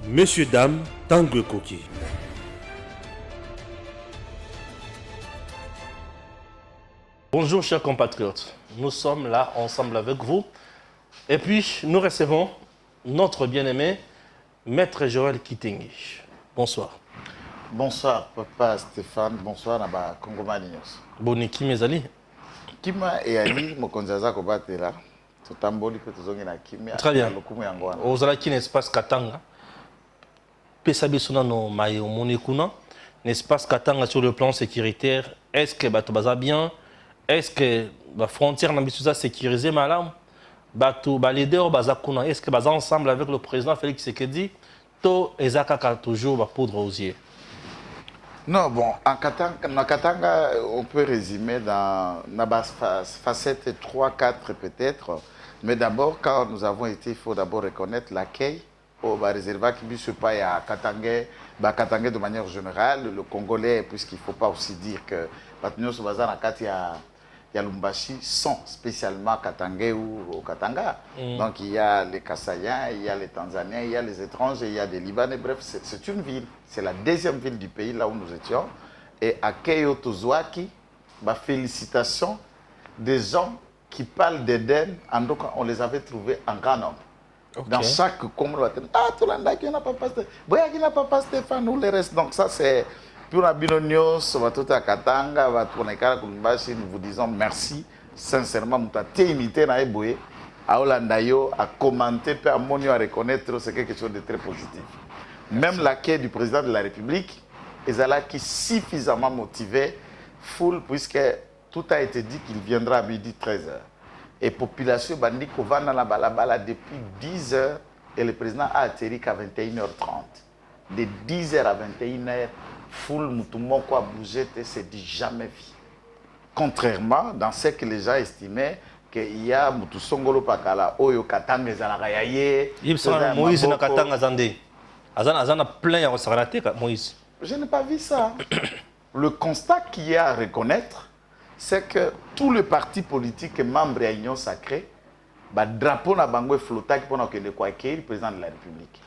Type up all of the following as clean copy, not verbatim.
Messieurs, dames, Tanguy Koki. Bonjour chers compatriotes, nous sommes là ensemble avec vous et puis nous recevons notre bien-aimé Maître Joël Kitingi. Bonsoir. Bonsoir Papa Stéphane, bonsoir Naba Kongomani. Boniki Mezali. Kima et Ali Mokonzaza Kobatela, Totamboli que tu na Kimia. Très bien. Ozala qui n'espace Katanga. Pesabisuna no mayo monikuna. N'espace Katanga sur le plan sécuritaire. Est-ce que Batobaza bien? Est-ce que la frontière n'a sécurisée, madame? Leader Bazakuna, est-ce que Baza ensemble avec le président Félix Tshisekedi, to ezakaka toujours la poudre aux yeux? Non, bon, en Katanga, on peut résumer dans la facette 3-4 peut-être. Mais d'abord, quand nous avons été, il faut d'abord reconnaître l'accueil au réservat qui ne se pas à Katanga de manière générale, le Congolais, puisqu'il ne faut pas aussi dire que il y a Lumbashi sont spécialement Katangais ou au Katanga. Donc il y a les Kassaïens, il y a les Tanzaniens, il y a les étrangers, il y a des Libanais. Bref, c'est une ville. C'est la deuxième ville du pays là où nous étions. Et à Keio Tozouaki, félicitations des gens qui parlent d'Éden. En tout cas, on les avait trouvés en grand nombre. Okay. Dans chaque communauté. Ah, tout le monde qui n'a pas passé. Boya qui n'a pas passé Stéphane ou le reste. Donc ça c'est... Pour la Binonios, à Katanga, nous vous disons merci. Sincèrement, nous avons imité à Eboé, à Holandayo, à commenter, à Monio, à reconnaître, c'est quelque chose de très positif. Même l'accueil du président de la République, Ezala qui suffisamment motivé, foule, puisque tout a été dit qu'il viendra à midi 13h. Et la population bandi Kovana la balabala depuis 10h et le président a atterri qu'à 21h30. De 10h à 21h, foule moutoumon quoi bouger, c'est dit jamais vu. Contrairement dans ce que les gens estimaient qu'il y a Moutousongolo Pakala, Oyo Katanga Zalagayaye. Moïse na Katanga Zandé. Azana plein à s'arrêter Moïse. Je n'ai pas vu ça. Le constat qu'il y a à reconnaître, c'est que tous les partis politiques membres de l'Union sacrée, le drapeau na bango flottant pour nous le président de la République.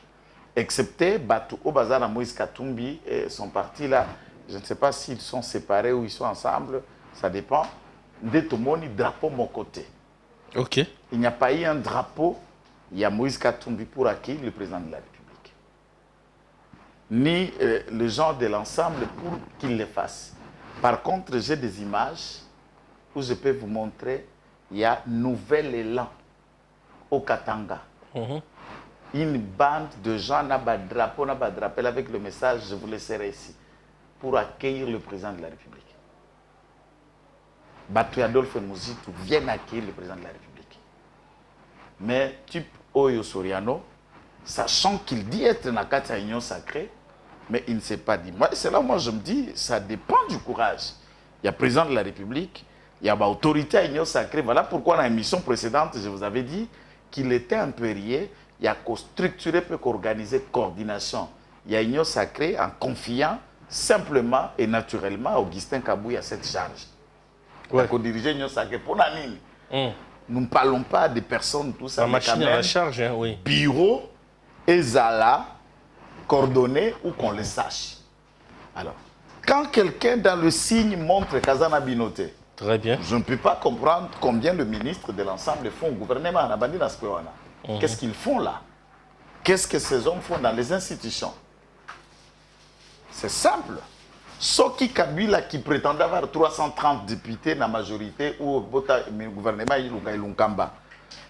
Excepté Batou Obazana Moïse Katumbi et son parti là, je ne sais pas s'ils sont séparés ou ils sont ensemble, ça dépend. De tout le monde, drapeau mon côté. Ok. Il n'y a pas eu un drapeau, il y a Moïse Katumbi pour accueillir le président de la République. Ni les gens de l'ensemble pour qu'il le fasse. Par contre, j'ai des images où je peux vous montrer, il y a nouvel élan au Katanga. Une bande de gens n'a pas de drapeau, avec le message, je vous laisserai ici, pour accueillir le président de la République. Batou Adolphe Mouzitou vient accueillir le président de la République. Mais type Oyo Soriano, sachant qu'il dit être dans la union sacrée, mais il ne s'est pas dit. C'est là où moi je me dis, ça dépend du courage. Il y a le président de la République, il y a l'autorité à l'union sacrée. Voilà pourquoi dans l'émission précédente, je vous avais dit qu'il était impérié. Il y a qu'à structurer, peut qu'organiser coordination. Il y a union sacrée en confiant simplement et naturellement Augustin Kabouy à cette charge. Ouais. Pour diriger l'union sacrée. Pour la ligne, nous ne parlons pas de personnes, tout ça. La machine à la charge, hein, oui. Bureau, Ezala, coordonné ou qu'on le sache. Alors, quand quelqu'un dans le signe montre Kazana Binoté, très bien. Je ne peux pas comprendre combien de ministres de l'ensemble font au gouvernement. Qu'est-ce qu'ils font là? Qu'est-ce que ces hommes font dans les institutions? C'est simple. Soki Kabila qui prétendait avoir 330 députés dans la majorité ou au gouvernement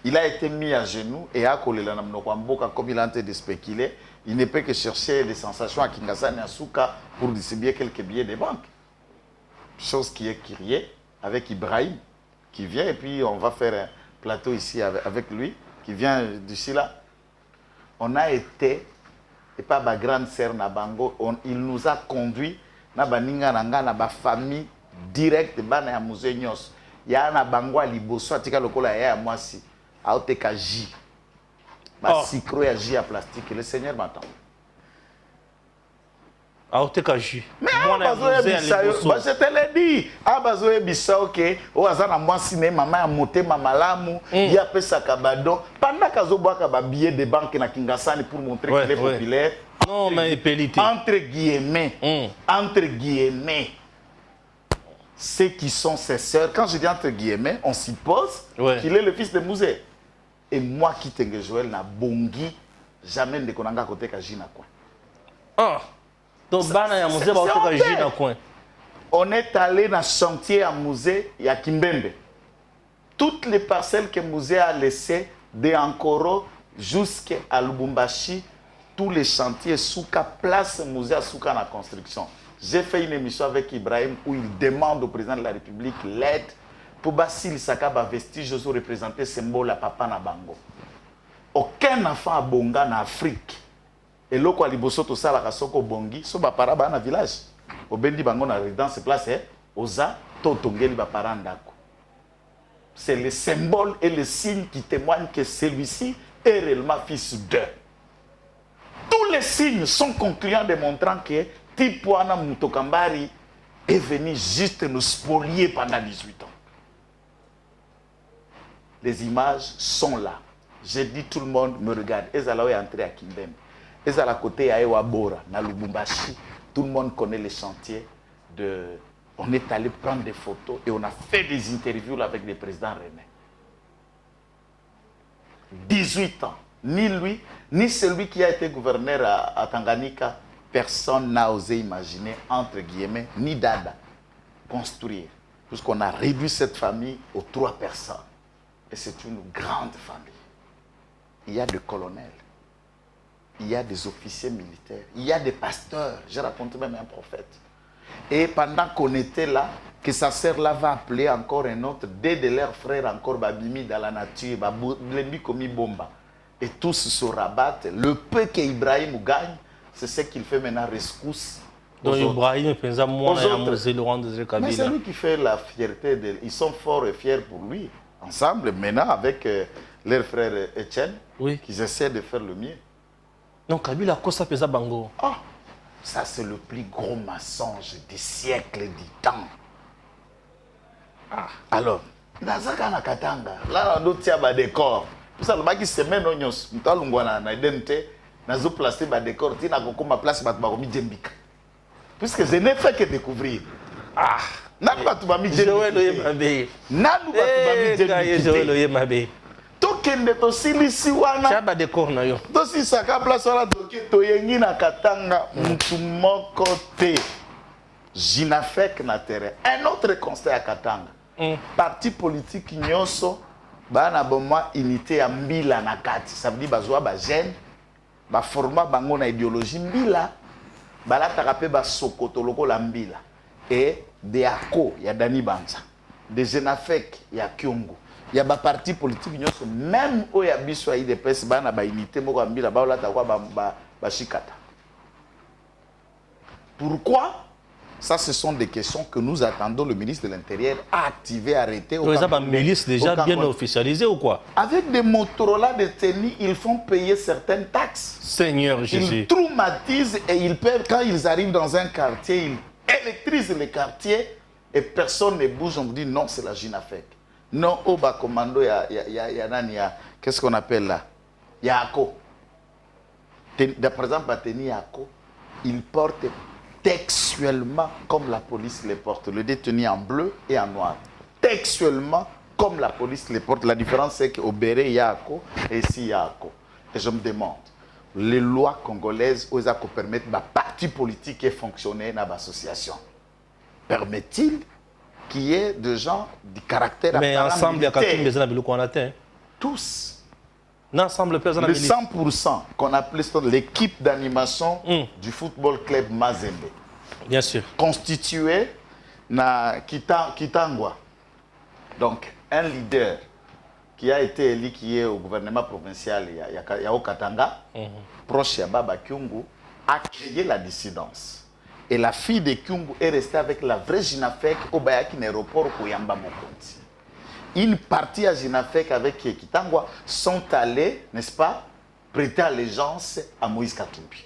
il a été mis à genoux et à coller comme il a tenté de spéculer. Il ne peut que chercher des sensations à Kinshasa et à Souka pour distribuer quelques billets des banques. Chose qui est criée avec Ibrahim qui vient et puis on va faire un plateau ici avec lui. Qui vient d'ici là, on a été, et pas ma grande sœur Nabango, il nous a conduit, Nabaninga Nanga, Naba famille directe, Bana ya Mouzenyos, ya Nabango Liboso, Atika Lokola ya Mwasi, Aoteka J, Ba Sikro ya J à plastique, le Seigneur m'attend. aoteka jus Mais mwana je te l'ai dit. Abazoe bisa ok. O azana mwasi ne mama ya motema malamu. Ya pesa kabado. Pendant kazo boaka ba billet de banque na Kingasani pour montrer qu'il est populaire. Non mais épélité. Entre guillemets. Ceux qui sont ses sœurs. Quand je dis entre guillemets, on suppose qu'il est le fils de Mouzé. Et moi qui t'ai Joël na bongi jamais ne konanga côté kajina quoi. Ah. Donc, on est allé dans le chantier à Mouzé, il y a Kimbembe. Toutes les parcelles que Mouzé a laissées, de Ankoro jusqu'à Lubumbashi, tous les chantiers, Souka, place Mouzé à Souka dans la construction. J'ai fait une émission avec Ibrahim où il demande au président de la République l'aide pour Basile Sakaba vestige aux représenter symbole à Papa Nabango. Aucun enfant à Bonga en Afrique. Et là, quand liboso to sala kasoko bongi, so ba para ba na village. Obendi bango na résidence place oza to tongeli ba parandako. C'est le symbole et le signe qui témoignent que celui-ci est réellement fils d'eux. Tous les signes sont concluants démontrant que Tipuana Mutokambari est venu juste nous spolier pendant 18 ans. Les images sont là. J'ai dit tout le monde me regarde. Ezalaou est entré à Kimbembe. Et à la côté à Ewabora, dans Lubumbashi, tout le monde connaît les chantiers. On est allé prendre des photos et on a fait des interviews avec le président René. 18 ans. Ni lui, ni celui qui a été gouverneur à Tanganyika, personne n'a osé imaginer, entre guillemets, ni Dada, construire. Puisqu'on a réduit cette famille aux 3 personnes. Et c'est une grande famille. Il y a des colonels. Il y a des officiers militaires, il y a des pasteurs, j'ai raconté même un prophète. Et pendant qu'on était là, que sa sœur là va appeler encore un autre, deux de leurs frères encore babimi dans la nature, bablembi komi bomba. Et tous se rabattent. Le peu qu'Ibrahim gagne, c'est ce qu'il fait maintenant rescousse. Donc Ibrahim pensa moi mais c'est lui qui fait la fierté. Ils sont forts et fiers pour lui. Ensemble, maintenant, avec leur frère Etienne, qu'ils essaient de faire le mieux. Non, Kabila, quoi ça pesa bango? Ah, ça c'est le plus gros mensonge des siècles du temps. Ah, alors, Nazaka na Katanga, là on a tia ba décor. Pour ça le baki semaine onyos, mtalungwana na identité, nazo placer ba décor, tina kokoma place ba bakomi djembika. Puisque je n'ai fait que découvrir. Ah, nanu ba tubami djembika. Joël Oyemabe. Nanu ba tubami djembika. Joël Oyemabe. Tokende to silisi wana chaba de corna yo to si saka place wana to yengi na Katanga mutu moko te Jinafek na terrain. Un autre constat à Katanga. Parti politique nyonso bana bomwa unité ya mbila na kati. Ça veut dire bazwa ba jeune ba forma bango na idéologie mbila balata kapé ba sokoto loko la mbila et de ako ya Dani Banza de Jinafek ya Kyungu. Il y a des partis politiques, même où il y a des UDPS, il y a des unités, il y a des chikata. Pourquoi? Ça, ce sont des questions que nous attendons le ministre de l'Intérieur à activer, arrêter. Vous avez une milice déjà bien officialisée ou quoi? Avec des Motorola détenus, ils font payer certaines taxes. Seigneur Jésus. Ils traumatisent et ils peuvent, quand ils arrivent dans un quartier, ils électrisent le quartier et personne ne bouge. On vous dit non, c'est la Jinafek. Non, au bas commando, il y a qu'est-ce qu'on appelle là? Il y a Ako. Par exemple, Bateni Ako, il porte textuellement comme la police les porte. Le détenu en bleu et en noir. Textuellement comme la police les porte. La différence, c'est qu'au Béré, il y a Ako et ici, il y a Ako. Et je me demande, les lois congolaises, aux Ako permettent à parti politique et fonctionner dans l'association. Permet-il qu'il y ait des gens du caractère mais ensemble, il y a quelqu'un tous. L'ensemble, le 100% qu'on appelait l'équipe d'animation du football club Mazembe. Bien sûr. Constitué na Kitangwa. Donc, un leader qui a été élu, qui est au gouvernement provincial, Yao Katanga, proche de Baba Kyungu, a créé la dissidence. Et la fille de Kyungu est restée avec la vraie Jinafek au Bayaki aéroport pour Yamba Mokonti. Une partie à Jinafek avec Kitangwa sont allés, n'est-ce pas, prêter allégeance à Moïse Katumbi.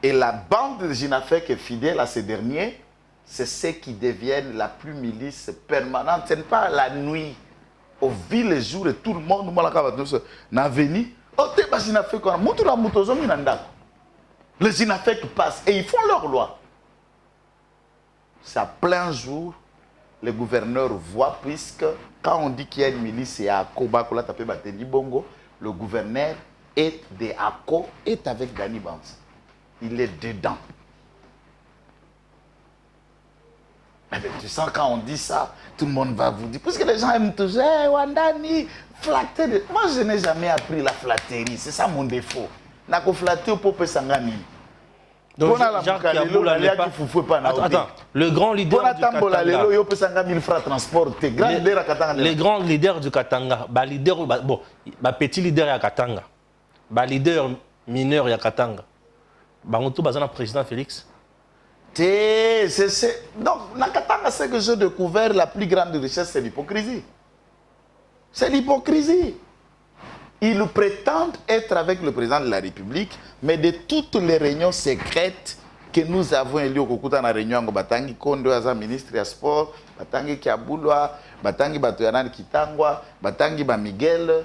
Et la bande de Jinafek est fidèle à ces derniers, c'est ceux qui deviennent la plus milice permanente. Ce n'est pas la nuit, au ville le jour et tout le monde, n'a venu. Les Jinafek passent et ils font leur loi. C'est à plein jour, les gouverneurs voient, puisque quand on dit qu'il y a une milice, c'est à Koba, Bongo, le gouverneur est de Ako, est avec Gani Banza. Il est dedans. Mais tu sens quand on dit ça, tout le monde va vous dire, puisque les gens aiment toujours, hey, Wandani, flatter. Moi, je n'ai jamais appris la flatterie, c'est ça mon défaut. Nako flatter au peuple sangani. Donc, Jacques Kaboula n'est pas... Attends, le grand leader du Katanga... Les grands leaders du Katanga, petit leader à Katanga, leader mineur à Katanga, tout le président Félix. Donc, dans Katanga, ce que j'ai découvert, la plus grande richesse, c'est l'hypocrisie. C'est l'hypocrisie. Ils prétendent être avec le président de la République, mais de toutes les réunions secrètes que nous avons eues au cours de la réunion, Batangi Kondo, ministre des Sports, Batangi Kiaboulwa, Batangi Batoyanan Kitangwa, Batangi Miguel,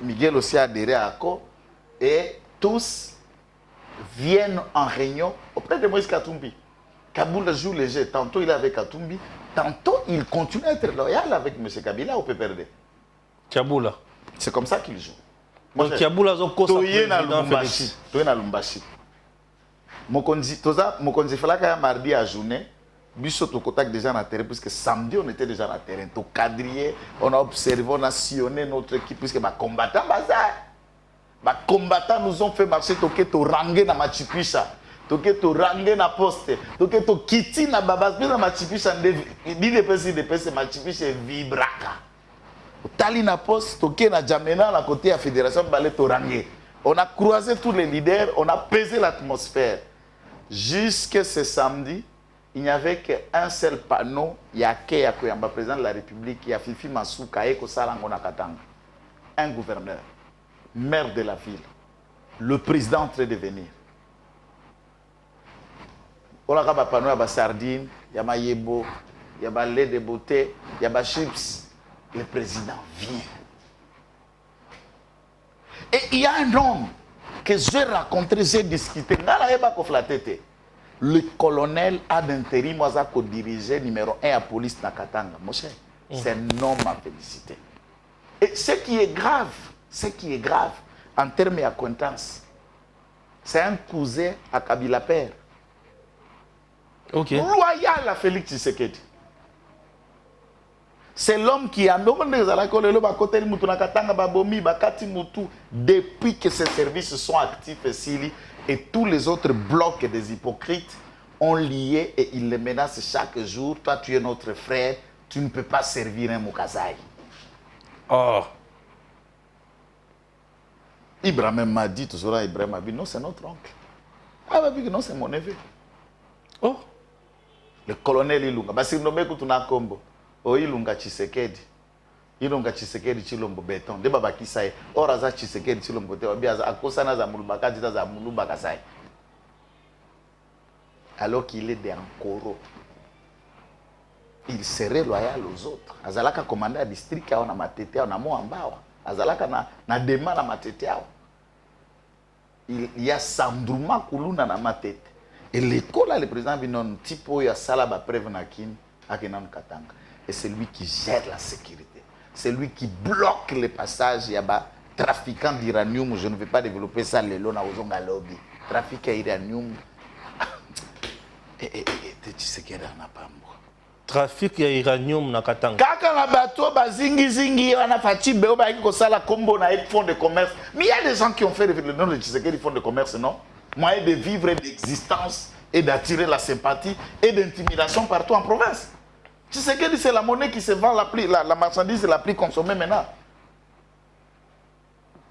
Miguel aussi a adhéré à ACO, et tous viennent en réunion auprès de Moïse Katumbi. Kaboula joue le jeu, tantôt il est avec Katumbi, tantôt il continue à être loyal avec M. Kabila au PPRD. Kaboula. C'est comme ça qu'il joue. Donc Kaboula Toye na Lumbashi. Toye na Lumbashi. Mokonzi Falaka mardi à journée. Biso to contact déjà na terrain puisque samedi on était déjà na terrain. To quadriller, on a observé, on a sillonné notre équipe puisque ba combattants nous ont fait marcher toke to rangé na Machipisha. Toke to rangé na poste. Toke to kiti na babas na Machipisha ndi de pese Machipisha vibraka. Tali na poste, toké na Djamena, à côté de la fédération Balé Torangé. On a croisé tous les leaders, on a pesé l'atmosphère. Jusque ce samedi, il n'y avait qu'un seul panneau, il y a Koyamba, président de la République, il y a Fifi Masuka, Eko Salangona Katanga. Un gouverneur, maire de la ville, le président en train de venir. On a un panneau, il y a sardines, il y a yebo, il y a lait de beauté, il y a chips. Le président vient. Et il y a un homme que j'ai rencontré, j'ai discuté. Le colonel a d'intérim, moi, j'ai dirigé numéro 1 à la police de Katanga. C'est un homme à féliciter. Et ce qui est grave, en termes d'acquaintance, c'est un cousin à Kabila Père. Ok. Loyal à Félix Tshisekedi. C'est l'homme qui a depuis que ces services sont actifs et tous les autres blocs des hypocrites ont lié et ils les menacent chaque jour. Toi, tu es notre frère, tu ne peux pas servir un Moukazaï. Oh. Ibrahim m'a dit, toujours Ibrahim m'a dit, non, c'est notre oncle. Ah, m'a dit que non, c'est mon neveu. Oh. Le colonel Ilunga. Parce qu'il nommé Kutuna Kombo. O Ilunga Tshisekedi. Ilunga Tshisekedi Chilombo Béton. De Baba Kisaï. Oraza Tshisekedi Chilombo Béton. Biaza Akosana za Mulubaka Dita za Mulubaka Saï. Alors qu'il est de Ankoro. Il serait loyal aux autres. Azalaka commandé à district on a matete on a Moambawa. Azalaka na dema na matete. Il y a Sandrouma Kuluna na matete. Et l'école, le président Binon Tipo ya Salaba Prevenakin Akenan Katanga. Et c'est lui qui gère la sécurité. C'est lui qui bloque les passages. Il y a des trafiquants d'uranium. Je ne vais pas développer ça le long aux Lobby. Trafic d'uranium. Et tu sais qu'il y a un apambo. Trafic d'uranium na Katanga. Kaka na bateau zingi on a fatigué ba ko sala combo na fonds de commerce. Mais il y a des gens qui ont fait le nom de Tshisekedi fonds de commerce, non? Moyen de vivre d'existence et d'attirer la sympathie et d'intimidation partout en province. Tu sais que c'est la monnaie qui se vend la marchandise la plus consommée maintenant.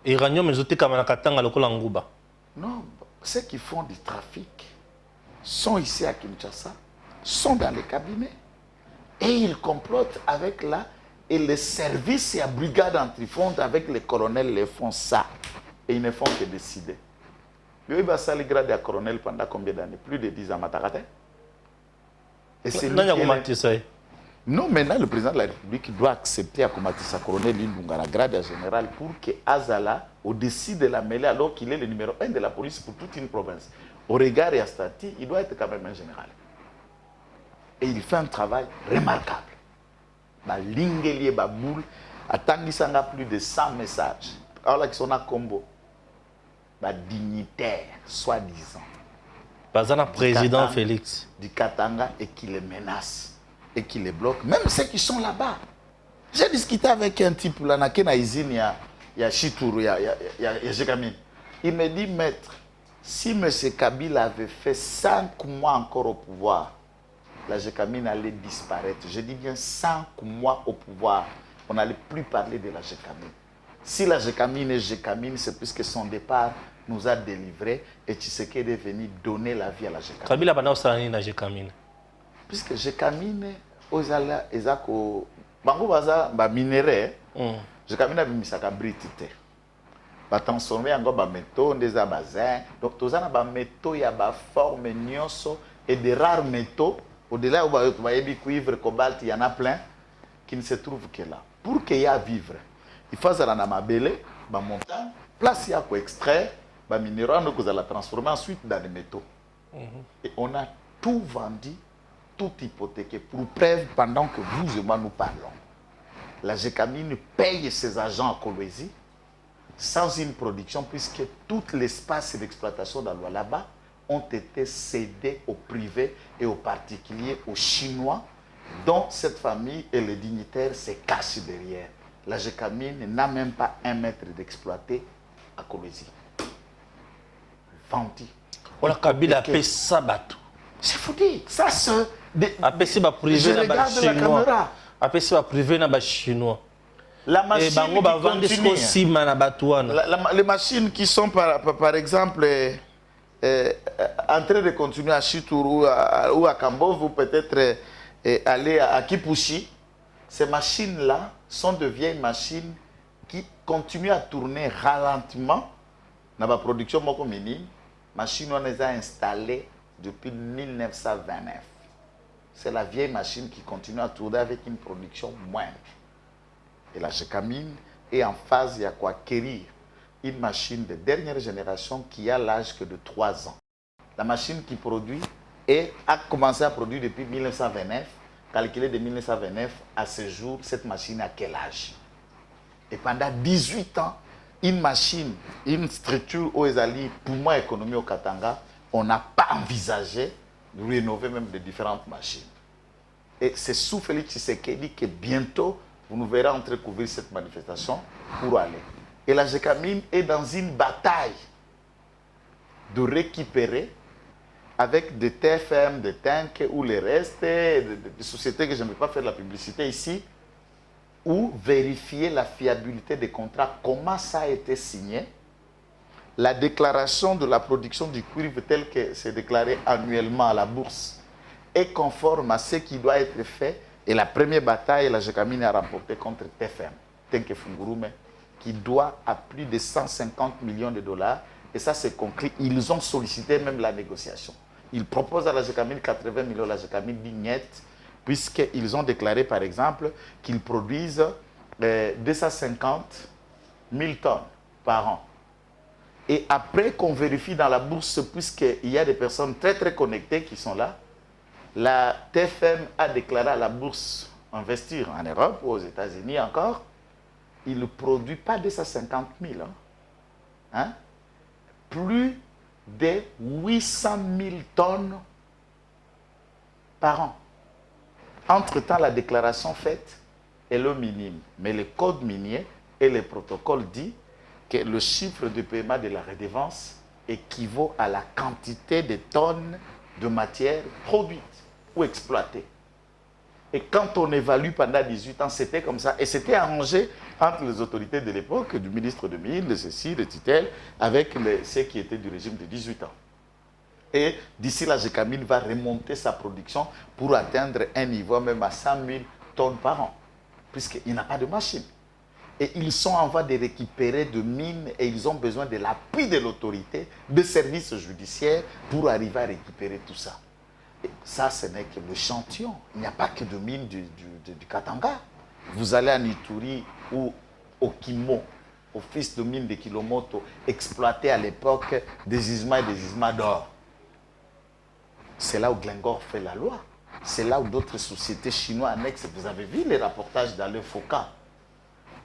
Iranium exoté comme na Katanga lokola nguba. Non, ceux qui font du trafic sont ici à Kinshasa, sont dans les cabinets et ils complotent avec et les services et la brigade antifonde avec les colonels les font ça et ils ne font que décider. Il va salir grade à colonel pendant combien d'années? Plus de 10 ans, Matarate. Et c'est lui non, maintenant, le président de la République doit accepter à Komatissa colonel Lindungara, grade à général, pour que Azala, au-dessus de la mêlée, alors qu'il est le numéro 1 de la police pour toute une province, au regard et à statut, il doit être quand même un général. Et il fait un travail remarquable. Lingeli Baboul attendant plus de 100 messages. Alors qu'ils sont à combo. Dignitaire, soi-disant. Pas un président Katanga, Félix. Du Katanga et qui les menace et qui les bloque. Même ceux qui sont là-bas. J'ai discuté avec un type là, il y a Chitourou, il y a Jekamine. Il me dit, maître, si M. Kabila avait fait 5 mois encore au pouvoir, la Jekamine allait disparaître. Je dis bien 5 mois au pouvoir. On n'allait plus parler de la Jekamine. Si la Jekamine est Jekamine, c'est puisque son départ nous a délivrés et Tshisekedi est venu donner la vie à la Jekamine. Kabila bana osani na Jekamine. Puisque Jekamine, ozala ezako bango baza ba minéraux. Jekamine bimisaka britité. Ba transformer yango ba métaux ndeza bazin. Donc tozana ba métaux ya ba forme nyonso et de rares métaux. Au-delà où il y a cuivre, cobalt, il y en a plein qui ne se trouvent que là. Pour qu'il y ait à vivre, il faut aller dans ma belle, dans montagne, place il y a quoi extraire, les minéraux, nous allons transformer ensuite dans des métaux. Et on a tout vendu, tout hypothéqué, pour preuve pendant que vous et moi nous parlons. La Jekamine paye ses agents à Kolwezi sans une production, puisque tout l'espace d'exploitation dans le là-bas ont été cédés aux privés et aux particuliers, aux Chinois, dont cette famille et les dignitaires se cachent derrière. La Jekamine n'a même pas 1 mètre d'exploité à Kolwezi. Vendu. On a Kabila a fait ça bateau. C'est fou dire. Ça, c'est... Je regarde la caméra. Après, c'est privé dans les Chinois. La machine qui continue. Les machines qui sont, par exemple, en train de continuer à Chitourou ou à Kambov, ou peut-être aller à Kipushi, ces machines-là sont de vieilles machines qui continuent à tourner ralentement dans la production moko minime. Machine on les a installées depuis 1929. C'est la vieille machine qui continue à tourner avec une production moindre. Et la Jekamine est en phase d'acquérir une machine de dernière génération qui a l'âge que de 3 ans. La machine qui produit a commencé à produire depuis 1929. Calculé de 1929 à ce jour, cette machine a quel âge? Et pendant 18 ans, une machine, une structure aux Ezali, pour moi, économie au Katanga, on n'a pas envisagé de rénover même de différentes machines. Et c'est sous Félix Tshisekedi que bientôt, vous nous verrez entrecouvrir cette manifestation pour aller. Et la Jekamine est dans une bataille de récupérer avec des TFM, des tanks ou les restes, des sociétés que je ne vais pas faire la publicité ici, ou vérifier la fiabilité des contrats, comment ça a été signé, la déclaration de la production du cuivre tel que c'est déclaré annuellement à la bourse est conforme à ce qui doit être fait. Et la première bataille, la Jekamine a remporté contre TFM, Tenke Fungurume, qui doit à plus de 150 millions de dollars. Et ça, c'est concret. Ils ont sollicité même la négociation. Ils proposent à la Jekamine 80 millions, la Jekamine dit niet, puisqu'ils ont déclaré, par exemple, qu'ils produisent 250 000 tonnes par an. Et après qu'on vérifie dans la bourse, puisqu'il y a des personnes très très connectées qui sont là, la TFM a déclaré à la bourse investir en Europe ou aux États-Unis encore, il ne produit pas 250 000. Hein? Plus de 800 000 tonnes par an. Entre-temps, la déclaration faite est le minime. Mais le code minier et le protocole dit que le chiffre de paiement de la redevance équivaut à la quantité de tonnes de matière produite ou exploitée. Et quand on évalue pendant 18 ans, c'était comme ça. Et c'était arrangé entre les autorités de l'époque, du ministre de Mines, de ceci, de Titel, avec ceux qui étaient du régime de 18 ans. Et d'ici là, Jekamine va remonter sa production pour atteindre un niveau même à 100 000 tonnes par an, puisqu'il n'a pas de machine. et ils sont en voie de récupérer de mines et ils ont besoin de l'appui de l'autorité, des services judiciaires pour arriver à récupérer tout ça. Et ça, ce n'est que l'échantillon. Il n'y a pas que de mines du Katanga. Vous allez à Ituri ou au Kimo, au fils de mine de Kilomoto, exploité à l'époque des gisements d'or. C'est là où Glencore fait la loi. C'est là où d'autres sociétés chinoises annexes, vous avez vu les rapportages d'Alain Foucault,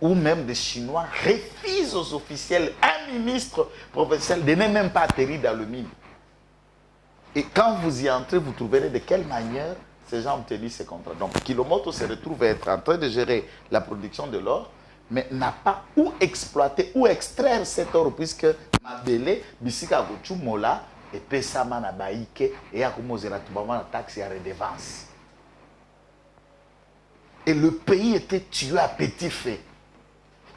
où même des Chinois refusent aux officiels, un ministre professionnel, de ne même pas atterrir dans le mine. Et quand vous y entrez, vous trouverez de quelle manière ces gens ont obtenu ces contrats. Donc, Kilomoto se retrouve à être en train de gérer la production de l'or, mais n'a pas où exploiter, où extraire cet or, puisque Mabele, Bisika Gochumola, et Pesama na Baïke, et Akumozera Tubama na taxe et redevance. Et le pays était tué à petit feu.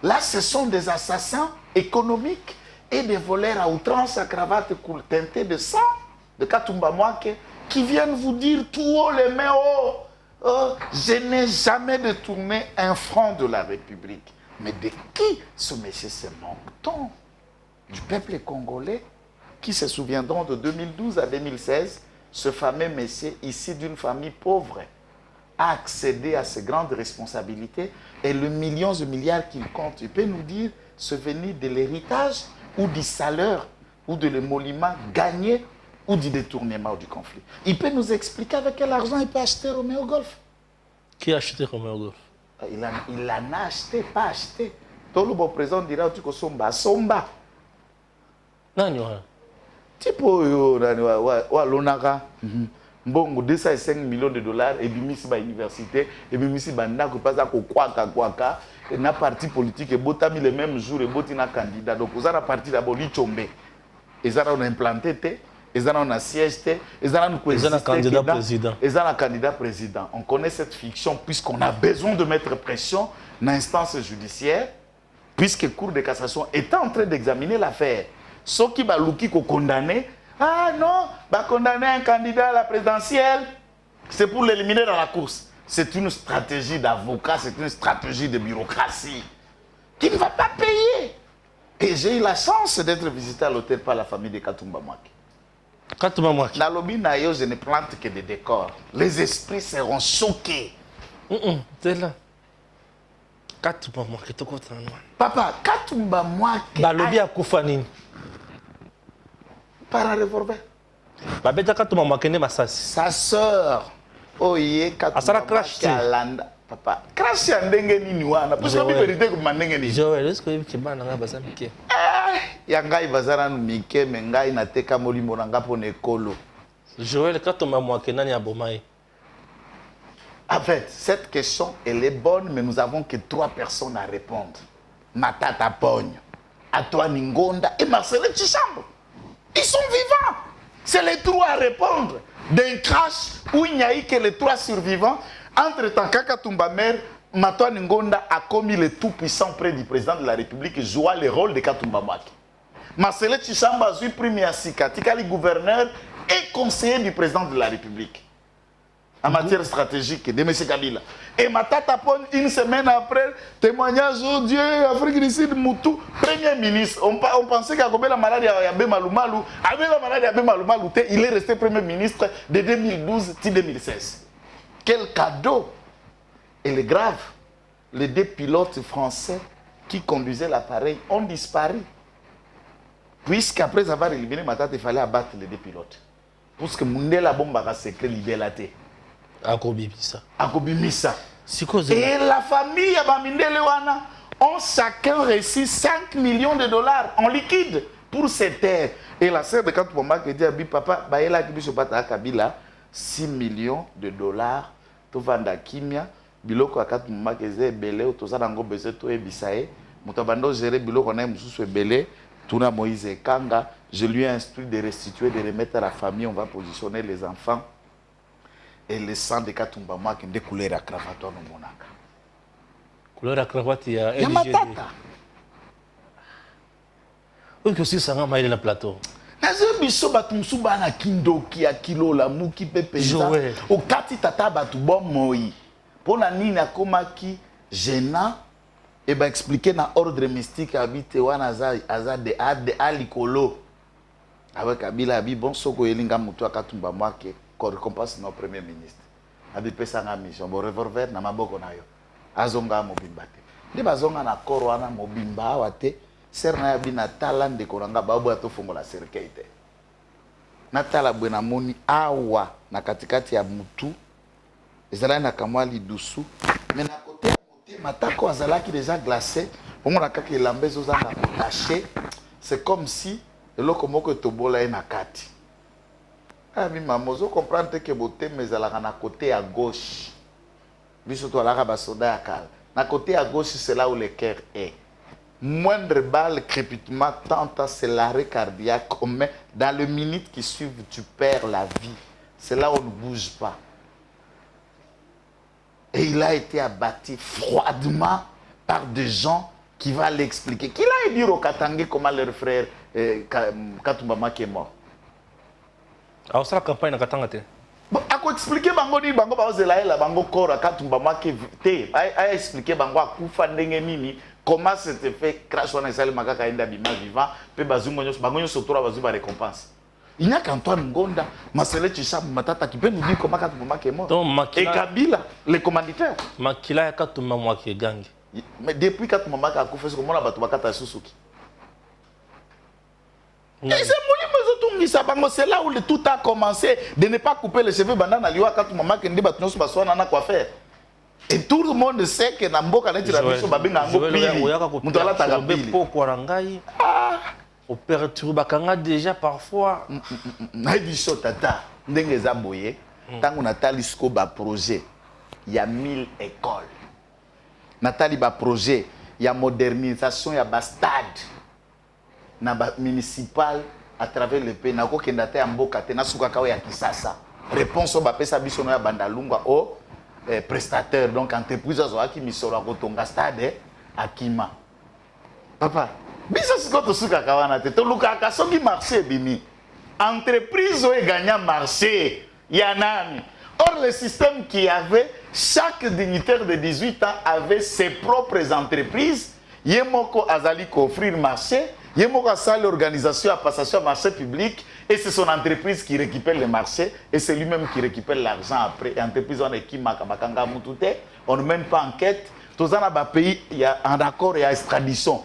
Là, ce sont des assassins économiques et des voleurs à outrance à cravate teintée de sang, de Katumba Mwake, qui viennent vous dire tout haut les mains haut. Je n'ai jamais détourné un franc de la République. Mais de qui ce monsieur se moque-t-on? Du peuple congolais qui se souviendront de 2012 à 2016, ce fameux monsieur issu d'une famille pauvre a accédé à ces grandes responsabilités et le millions et milliards qu'il compte, il peut nous dire, c'est venu de l'héritage ou du salaire ou de l'émolument gagné ou du détournement ou du conflit. Il peut nous expliquer avec quel argent il peut acheter Romeo Golf. Qui a acheté Romeo Golf? Il en a acheté, pas acheté. Tout le bon président dira que Somba. Somba. Non, Tipo, l'onara. Bon, 205 millions de dollars, et puis ici, l'université, et puis ici, banda, que pas à quoi, et na parti politique, et botami le même jour, et botina candidat. Donc, vous avez parti d'abord, l'Ichombe. Et ça, on a implanté, et ça, on a siège, et ça, on a candidat président. Et ça, on a candidat président. On connaît cette fiction, puisqu'on a besoin de mettre pression dans l'instance judiciaire, puisque la Cour de cassation est en train d'examiner l'affaire. Ceux qui va condamner, ah non, va condamner un candidat à la présidentielle, c'est pour l'éliminer dans la course. C'est une stratégie d'avocat, c'est une stratégie de bureaucratie qui ne va pas payer. Et j'ai eu la chance d'être visité à l'hôtel par la famille de Katumba Mwake. Katumba Mwake. Dans le lobby, je ne plante que des décors. Les esprits seront choqués. C'est là. Katumba Mwake, tu comprends? Papa, Katumba Mwake. Dans le lobby à Koufanine. Par un revolver. Sa sœur, oye, Katumba Mwake alanda. Papa, crash ya ndenge nini wana? Parce que la vérité comme ndenge nini. Joël, est-ce que tu vas nga basa mike? Ya ngai bazara mike, mais ngai nateka molimo nanga po nekolo. Joël, Katumba Mwake nani abomai? En fait, cette question, elle est bonne, mais nous avons que 3 personnes à répondre. Matata Pogne, Antoine Ngonda et Marcel Tchishambo. Ils sont vivants. C'est les 3 à répondre. D'un crash où il n'y a eu que les 3 survivants. Entre-temps, Katumba Mère, Antoine Ngonda a commis le tout-puissant près du président de la République, jouant le rôle de Katumba Mwake. Marcel Tchishambo a eu premier à Sikati, gouverneur et conseiller du président de la République. En matière stratégique de M. Kabila. Et Matata Pone, une semaine après, témoignage, oh Dieu, Afrique du Sud, Moutou, Premier ministre. On pensait qu'à la maladie à Yabé Maloumalou, il est resté Premier ministre de 2012 à 2016. Quel cadeau! Et le grave, les 2 pilotes français qui conduisaient l'appareil ont disparu. Puisqu'après avoir éliminé Matata, il fallait abattre les 2 pilotes. Parce que Mundela Bomba secret libératé. Akobimisa. Et la famille Abamindelewana ont chacun reçu 5 millions de dollars en liquide pour ces terres. Et la sœur de Katumba qui dit à papa, Baïla Kibisopata Kabila, 6 millions de dollars. Tovanda Kimia, Biloko Katumba qui est belé, Tosanango Bezeto et Bisae, Mutabando géré Biloko Naimoussou belé, Tuna Moïse Kanga. Je lui ai instruit de restituer, de remettre à la famille. On va positionner les enfants. Et le sang de Katumba Mwake de couleur à cravate au Monaka. Couleur à cravate, il y a LGD. Matata. Oui, que si ça va mailler le plateau. Nazo biso batumsu bana kindoki ya kilo la muki pepe za. O kati tata batu bon moi. Pona nini akomaki gênant et ben expliquer dans ordre mystique habite wana aza de alikolo avec Kabila abi bon soko elinga mutu akatumba mwake ko récompense no premier ministre abi pesa nga mission bo revolver na maboko na yo azonga mobimba te nde bazonga na koro wana mobimba awa te ser na yabi na tala ndeko nanga babo atofongola cercueil te na tala bwe na moni awa na katikati ya mutu ezala na kamwa lidusu mais na côté matako azalaki déjà glacé on a kaka elamba ezozanga kotaché c'est comme si eloko moko etobola ye na kati abi mama ozo comprendre que botema ezalaka na côté à gauche biso toalaka basoda ya kala na côté à gauche c'est là où le cœur est moindre balle crépitement tente c'est l'arrêt cardiaque mais dans les minutes qui suivent tu perds la vie c'est là où on ne bouge pas. Et il a été abattu froidement par des gens qui vont l'expliquer. Qui l'a dit au Katangé comment leur frère Katumba Maki est mort. Alors ça la campagne na Katanga te. Bon, à quoi expliquer bango ni bango ba ozela la bango kora Katumba Maki te. A expliquer bango akufa ndenge nini comment c'était fait crash on esale makaka enda bima vivant pe bazumo nyos bango nyos autour bazuba récompense. Il n'y a qu'Antoine Ngonda, Marcelo Tchissam Matata qui peut nous dire comment Katumba Maki est mort. Et Kabila, les commanditaires. Makila ya Katumba Maki gang. Mais depuis Katumba Maki a fait ce que moi batu bakata Suzuki. Et c'est là où tout a commencé de ne pas couper les cheveux banana liwa Katumba Maki ndi batu nyos baswana na quoi faire. Et tout le monde sait que Namboka na tira biso babenga ngo pili. Mutala taka pili. Opérateur bakanga déjà parfois na biso tata ndenge za boye tango natali sko ba projet il y a 1000 écoles natali ba projet il y a modernisation ya ba stade na ba municipal à travers le pays nako kenda te mboka te na suka kawe ya kisasa réponse ba pesa biso no ya bandalunga au prestataire donc entreprise zo aki misolo ko tonga stade akima papa biso sikoto suka kawana te to lukaka soki marché bimi entreprise o gagna marché ya nani or le système qui avait chaque dignitaire de 18 ans avait ses propres entreprises yemoko azali ko offrir marché yemoko asali l'organisation à passation à marché public et c'est son entreprise qui récupère le marché et c'est lui-même qui récupère l'argent après et entreprise on équipe makabakanga mutute on ne mène pas enquête. Tous les pays, il y a un accord et une extradition.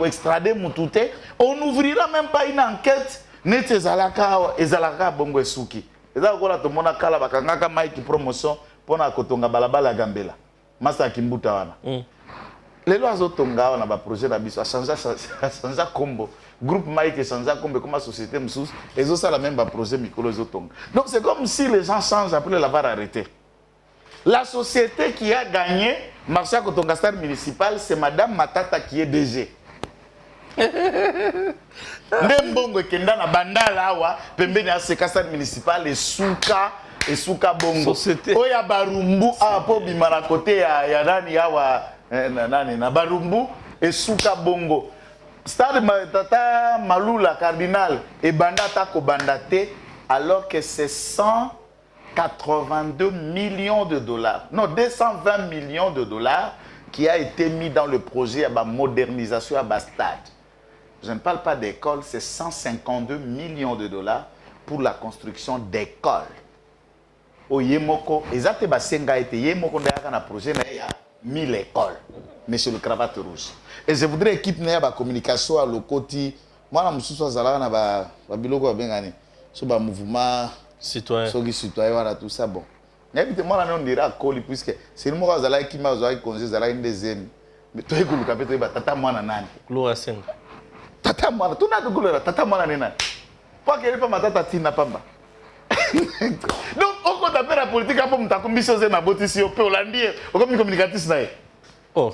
Extrader Moutouté, on n'ouvrira même pas une enquête. Net ezalaka bongo esuki. Ezalaka to mona kala bakangaka Mike promotion pona kotonga balabala gambela. Masa kimbuta wana. Lelo azotonga wana ba projet na biso a changer combo. Groupe Mike changer combo comme société msous ezo ça la même ba projet mikolo ezotonga. Donc c'est comme si les gens changent après l'avoir arrêté. La société qui a gagné marché à Kotonga Star municipal, c'est Madame Matata qui est DG. Mbongo kenda na bandala awa pembeni ya Star municipal et Souka Bongo. Oya Barumbu a po bimara côté ya nani awa nani na Barumbu et Souka Bongo. Stade Tata Malula cardinal et bandata ko bandate alors que c'est 182 millions de dollars, non 220 millions de dollars qui a été mis dans le projet à la modernisation à la stade. Je ne parle pas d'école, c'est 152 millions de dollars pour la construction d'écoles. Au Yemoko, exactement basenga été Yemoko ndaka na projet na ya 1000 écoles, monsieur le cravate rouge. Et je voudrais équipe na ba communication à lokoti, moi na mususu azala na ba biloko bengani, so ba mouvement citoyen. Soki citoyen voilà tout ça bon. N'habite moi là on dira coli puisque c'est le mot azala qui m'a azala congé azala une deuxième. Mais toi écoute le capitaine ba tata mwana nani? Gloire senga. Tata mwana, tu n'as de gloire tata mwana nani? Pas qu'elle pas ma tata tina pamba. Donc on compte appeler la politique pour me takombi chose na botisi au Hollandais, au comme communicatrice nae. Oh.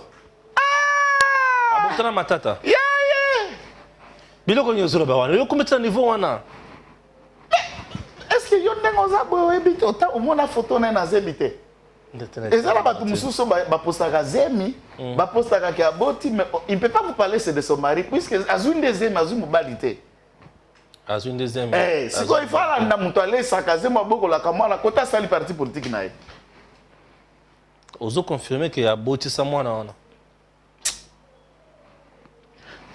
Ah! Abotana matata. Yeah. Biloko nyozolo ba wana. Yo kometsa niveau wana. Est-ce que yon dengo za boye bito au mona photo na na zebité? Et ça là batu mususu ba postaka zemi, ba postaka ki aboti mais il ne peut pas vous parler c'est de son mari puisque azune deuxième azu mobilité. Azune deuxième. Eh, si quoi il faut là na mutu aller sakaze maboko la kamana kota sali parti politique nae. Ozo confirmer que aboti sa mwana wana.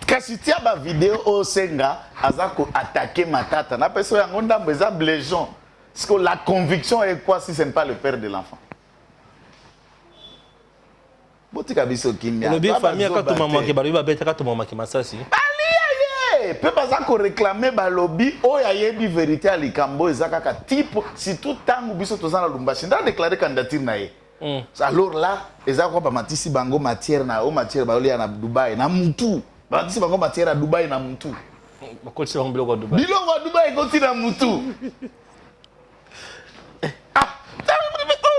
kasi tia ba vidéo au senga azako attaquer Matata na personne yango ndambo eza bléjon. Parce que la conviction est quoi si ce n'est pas le père de l'enfant? Botika biso kimia. Le bien famille ka to maman ke balobi ba beta to maman ke masasi. Ali pe bazako réclamer ba lobby o ya yebi vérité ali kambo ezaka ka type si tout tangu biso tozana Lumbashi nda déclarer candidature na ye. Alors là, ezako ba matisi bango matière na o matière ba oli na Dubai na mutu. Ba matisi bango matière à Dubai na mutu. Ba ko tsi bango biloko Dubai. Biloko Dubai ko ti na mutu.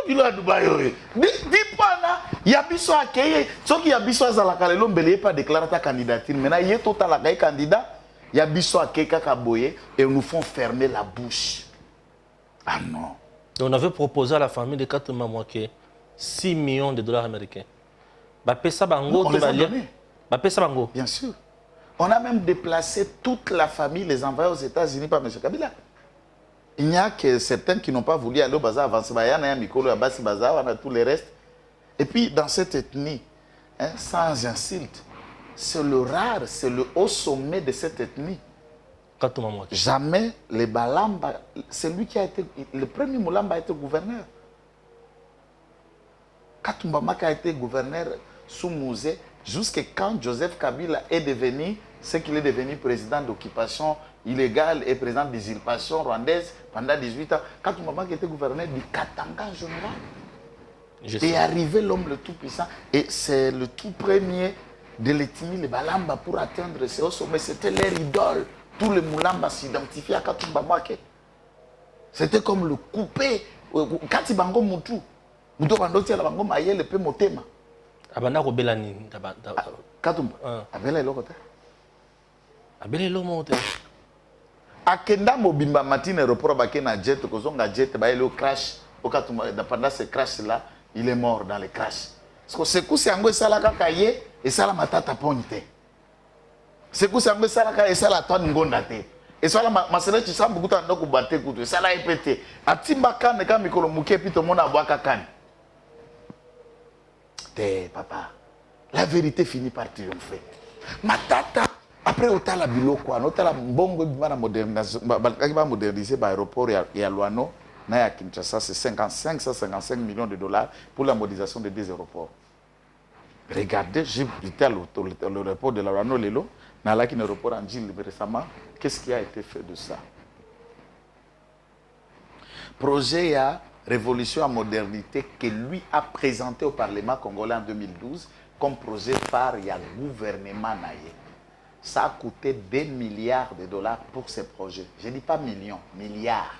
À Dubaï, dipana ya biso akeye soki ya biso azalaka lelo mbele pas déclarer ta candidature maintenant il est total la candidat ya biso akeye kaka boye et nous font fermer la bouche. Ah non. On avait proposé à la famille de 4 mamans que 6 millions de dollars américains. Ba pesa bango to ba lire. Ba pesa bango. Bien sûr. On a même déplacé toute la famille, les envoyés aux États-Unis par M. Kabila. Il n'y a que certains qui n'ont pas voulu aller au bazar avancer. Il y a Mikolo, Abassi Bazar, on a tous les restes. Et puis, dans cette ethnie, hein, sans insulte, c'est le rare, c'est le haut sommet de cette ethnie. Jamais les Balamba, c'est lui qui a été, le premier Moulamba a été gouverneur. Katumbama qui a été gouverneur sous Mouzé, jusqu'à quand Joseph Kabila est devenu ce qu'il est devenu président d'occupation illégale et président d'usurpation rwandaise pendant 18 ans. Quand Toumama qui était gouverneur du Katanga en général, est arrivé l'homme le tout puissant. Et c'est le tout premier de l'ethnie, les Balamba, pour atteindre ce haut sommet. C'était leur idole. Tous les Moulamba s'identifiaient à Katumbama. C'était comme le coupé. Kati Bango Moutou. Moutou Bango Tia Bango Maye le peu motema. Abana Robelani. Katumba. Abela Elokote. Abela Elokote. Akenda mobimba matin aéroport bake na jet kozonga jet ba ile au crash pendant ce crash là il est mort dans le crash parce que ce coup c'est ango sala kaka ye et sala Matata ponte ce coup c'est ango sala kaka et sala toi ngonda te et sala masela tu sambu kuta ndoko bate kutu sala epete atimba kane ka mikolo muke pito mona bwaka kane te papa la vérité finit par triompher. Matata après otala biloko ano otala mbongo bimana moderniser l'aéroport ya Luano na ya Kinshasa c'est 155 millions de dollars pour la modernisation des 2 aéroports. Regardez, j'ai visité l'aéroport de la Luano Lelo, na la kin aéroport en Gilles récemment, qu'est-ce qui a été fait de ça? Projet à révolution à modernité que lui a présenté au Parlement congolais en 2012 comme projet phare ya gouvernement naïe. Ça a coûté 2 milliards de dollars pour ces projets. Je ne dis pas millions, milliards.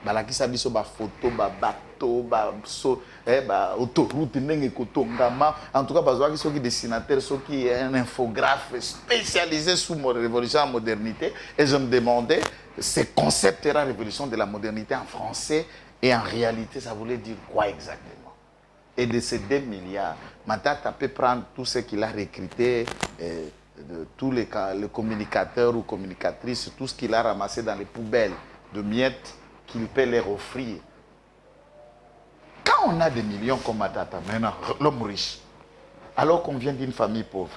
Balaki sabiso ba photo, ba bateau, ba autoroute, en tout cas, bazouaki sont qui dessinateurs, sont qui un infographe spécialisé sous révolution en modernité. Et je me demandais, ce concept era révolution de la modernité en français et en réalité, ça voulait dire quoi exactement? Et de ces 2 milliards, Matata peut prendre tout ce qu'il a recruté. De tous les communicateurs ou communicatrices, tout ce qu'il a ramassé dans les poubelles de miettes qu'il peut leur offrir. Quand on a des millions comme Matata, maintenant, l'homme riche, alors qu'on vient d'une famille pauvre,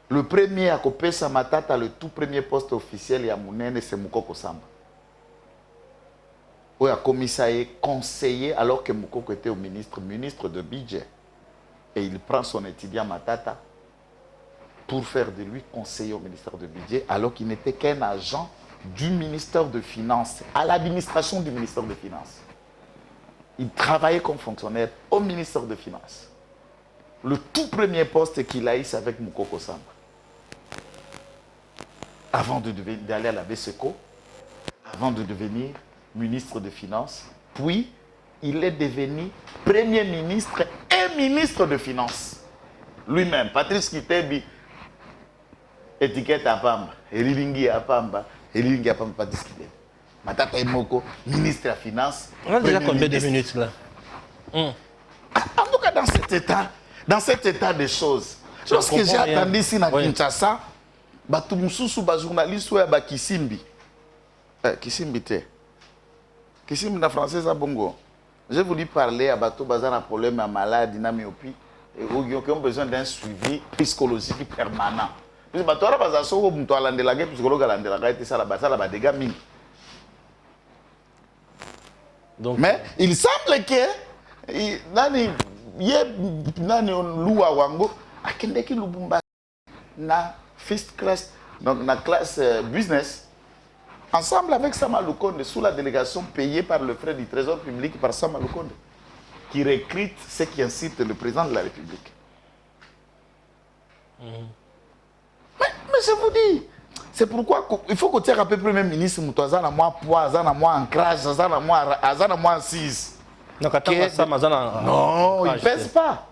le premier à copier sa Matata, le tout premier poste officiel, Yamounene, c'est Moukoko Samba. Où il a commissaire conseiller alors que Moukoko était au ministre de budget. Et il prend son étudiant Matata pour faire de lui conseiller au ministère de budget alors qu'il n'était qu'un agent du ministère de Finances, à l'administration du ministère de Finances. Il travaillait comme fonctionnaire au ministère de Finances. Le tout premier poste qu'il a eu, c'est avec Moukoko Samba. Avant d'aller à la BSECO, avant de devenir ministre de Finances, puis il est devenu premier ministre et ministre de Finances. Lui-même, Patrice Kitebi, étiquette à Pamba, Elilingi à Pamba, Patrice Kitebi. Matata Emoko, ministre de la Finance. On a déjà combien de minutes là? En tout cas, dans cet état de choses, lorsque j'ai attendu ici à Kinshasa, Batumsusu, journaliste, ou Kisimbi. Kisimbi, Kisimbi, la française à Bongo. J'ai voulu parler à Bato Bazar un problème à malade, une myopie, et qui ont besoin d'un suivi psychologique permanent. Parce que tu as pas ça, tu as l'andelagé, psychologue l'andelagé, ça la dégâts mine. Mais il semble que nani Lua Wango a Kendeki Lubumba na first class, donc na classe business, ensemble avec Sama Lukonde, sous la délégation payée par le frais du trésor public par Sama Lukonde, qui recrute ceux qui incitent le président de la République. Mais je vous dis, c'est pourquoi il faut que tu aies un peu plus même ministre, Moutouazana, moi, poids, Azana, moi, ancrage, Azana, moi, 6. Non, il ne pèse pas.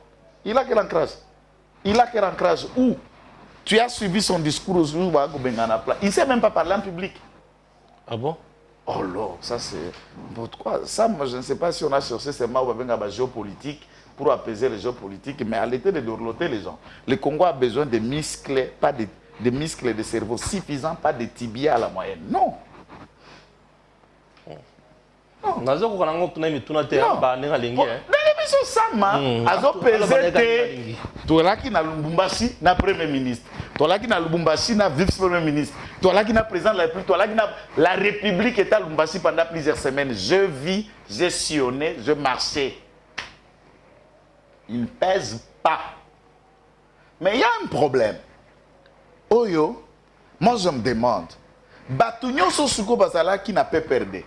Il a quel ancrage? Il a quel ancrage? Où? Tu as suivi son discours au jour où il ne sait même pas parler en public. Ah bon? Oh là, ça c'est... Pourquoi? Ça, moi, je ne sais pas si on a cherché ces mots de géopolitique pour apaiser les géopolitiques, mais à l'été de dorloter les gens. Le Congo a besoin de muscles, pas de muscles de cerveau suffisants, pas de tibia à la moyenne. Non. Non. Tu là qui na Lubumbashi na premier ministre, tu là qui na Lubumbashi na vice-premier ministre, tu là qui na président de la République, tu là qui na la République est à Lubumbashi pendant plusieurs semaines. Je vis, j'ai sillonné, je marchais. Il ne pèse pas. Mais il y a un problème. Oyo, moi je me demande, Batounyo Sosuko Bazala qui n'a pas perdu.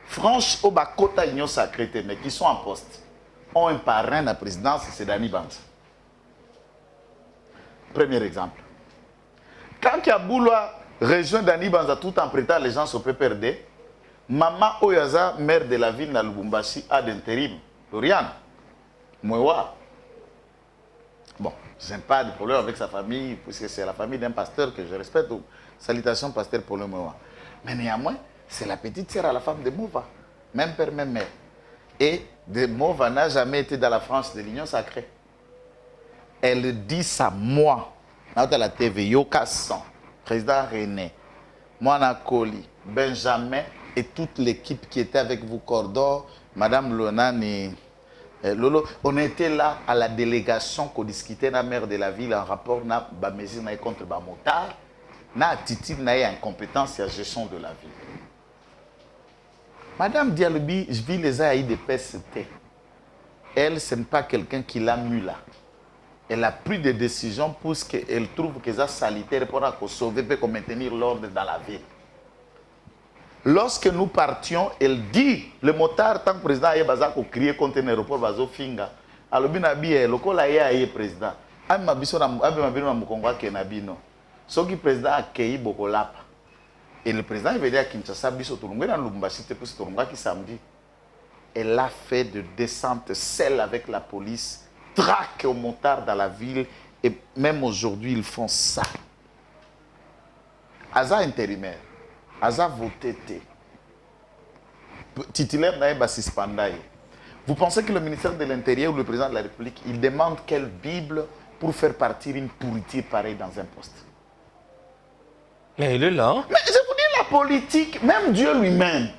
France au Bakota Union Sacrée, mais qui sont en poste, ont un parrain à la présidence, c'est Dani Banza. Premier exemple. Quand Kaboula rejoint Dani Banza tout en prêtant les gens au PPRD, Maman Oyaza, maire de la ville de Lubumbashi, a d'intérim. Dorian, Mouewa. Bon, je n'ai pas de problème avec sa famille, puisque c'est la famille d'un pasteur que je respecte. Salutations, pasteur Paul Mouewa. Mais néanmoins, c'est la petite sœur à la femme de Mova. Même père, même mère. Et de Mova n'a jamais été dans la France de l'Union Sacrée. Elle dit ça, moi, dans la TV, Yokasson, président René, Moana Koli, Benjamin et toute l'équipe qui était avec vous, Cordor, Madame Lonani, Lolo, on était là à la délégation qu'on discutait la maire de la ville en rapport na Bamesi na contre Bamotard, na attitude na incompétence et gestion de la ville. Madame Dialobi, je vis les aïe de PST. Elle, ce n'est pas quelqu'un qui l'a mis là. Elle a pris des décisions pour qu'elle trouve que ça sanitaire pour sauver et maintenir l'ordre dans la ville. Lorsque nous partions, elle dit, le motard, tant que le président a crié contre l'aéroport Bazo Finga, alors bien habillé, le col a président. Ami mabiso na mukongo kenabino. Soki président a cueilli Bokolapa. Et le président il veut dire Kinshasa biso tulungwe na Lubumbashi te plus tulunga qui samedi. Elle a fait de descente celle avec la police, traque aux motards dans la ville et même aujourd'hui ils font ça. Aza intérimaire. Aza voté. Titulaire n'a suspendu. Vous pensez que le ministère de l'Intérieur ou le président de la République, il demande quelle Bible pour faire partir une pourriture pareille dans un poste? Mais il est là. Hein? Mais je vous dis, la politique, même Dieu lui-même,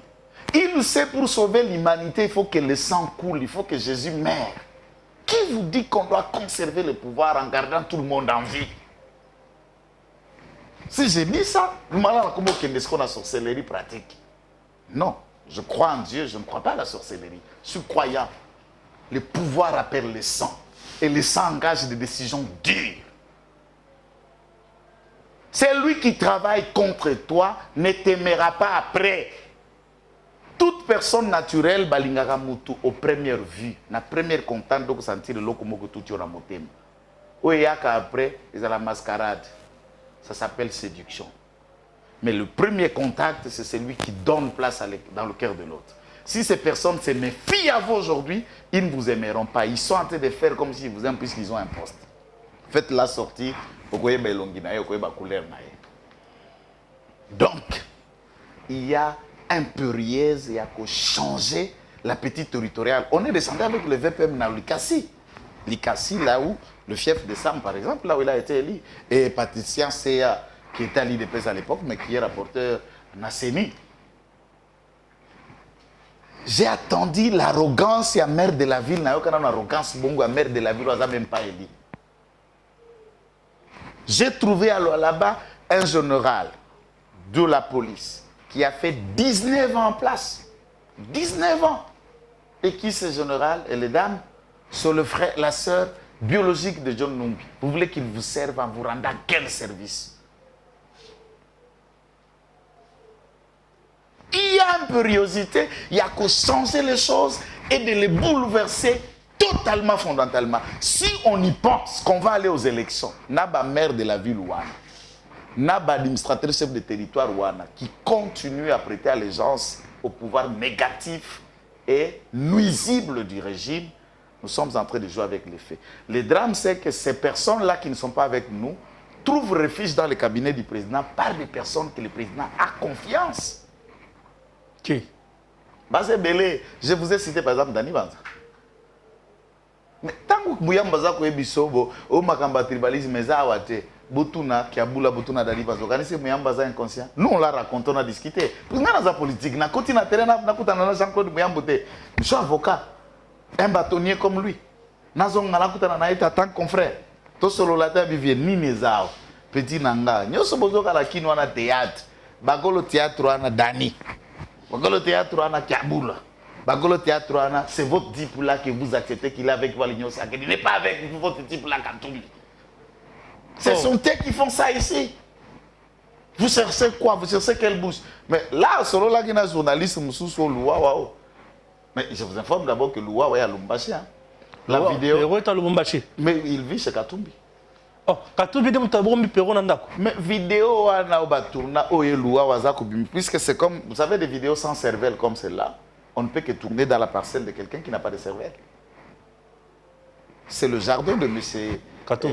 il sait pour sauver l'humanité, il faut que le sang coule, il faut que Jésus meure. Qui vous dit qu'on doit conserver le pouvoir en gardant tout le monde en vie? Si j'ai mis ça, nous m'allons comme qu'on a la sorcellerie pratique. Non, je crois en Dieu, je ne crois pas à la sorcellerie. Je suis croyant. Le pouvoir appelle le sang. Et le sang engage des décisions dures. Celui qui travaille contre toi ne t'aimera pas après. Toute personne naturelle, balingara mutu, aux premières vues, na première contact, donc sentir le locomotive tout sur la motem. Oyaka après, ils ont la mascarade. Ça s'appelle séduction. Mais le premier contact, c'est celui qui donne place dans le cœur de l'autre. Si ces personnes se méfient à vous aujourd'hui, ils ne vous aimeront pas. Ils sont en train de faire comme s'ils vous aiment puisqu'ils ont un poste. Faites la sortie. Donc, il y a impérieuse, il y a qu'à changer la petite territoriale. On est descendu avec le VPM dans l'Ikassi. L'Ikassi, là où le fief de Sam, par exemple, là où il a été élu. Et Patricien Seya, qui était à l'IDPS à l'époque, mais qui est rapporteur Nasseni. J'ai attendu l'arrogance et la maire de la ville. N'a aucune arrogance, bongo, la maire de la ville, on n'a même pas élu. J'ai trouvé là-bas un général de la police qui a fait 19 ans en place. 19 ans. Et qui ce général et les dames sont le frère, la sœur biologique de John Numbi. Vous voulez qu'il vous serve en vous rendant quel service? Il y a une curiosité, il y a qu'à changer les choses et de les bouleverser totalement, fondamentalement. Si on y pense qu'on va aller aux élections, Naba maire de la ville Ouana, Naba administrateur chef de territoire Ouana, qui continue à prêter allégeance au pouvoir négatif et nuisible du régime, nous sommes en train de jouer avec les faits. Le drame, c'est que ces personnes-là qui ne sont pas avec nous trouvent refuge dans le cabinet du président par des personnes que le président a confiance. Qui? Bazé Belé, je vous ai cité par exemple Dani Banza. Mais tant que Bouyam Baza Koebisobo, au Makamba tribalisme, Zawate, Botuna, Kiaboula, Botuna, Dani Banza, organisé Bouyam Baza inconscient. Nous, on l'a raconté, on a discuté. Pour nous, dans la politique, na côté na terrain, na côté na Jean-Claude Bouyam Boté. Je suis avocat, un bâtonnier comme lui. Nazong na côté na été en tant que confrère. Tout solo la terre vivait ni nezao, petit nanga. Nous sommes besoin de la kino na théâtre. Bagolo théâtre na Dani. Bagolo théâtre na Kiaboula. Bagolo théâtre, c'est votre type là que vous acceptez qu'il est avec Valigno Sake. Il n'est pas avec votre type là Katoumi. Ce sont eux qui font ça ici. Vous cherchez quoi? Vous cherchez quelle bouche? Mais là, selon la guinée journaliste, Moussou Louawa. Mais je vous informe d'abord que Louawa est à Lumbashi. Hein. La vidéo. Péro est à Lumbashi. Mais il vit chez Katumbi. Oh, Katumbi de Moutabou, Péro Nandako. Mais vidéo, puisque c'est comme, vous savez, des vidéos sans cervelle comme celle-là. On ne peut que tourner dans la parcelle de quelqu'un qui n'a pas de cervelle. C'est le jardin de M.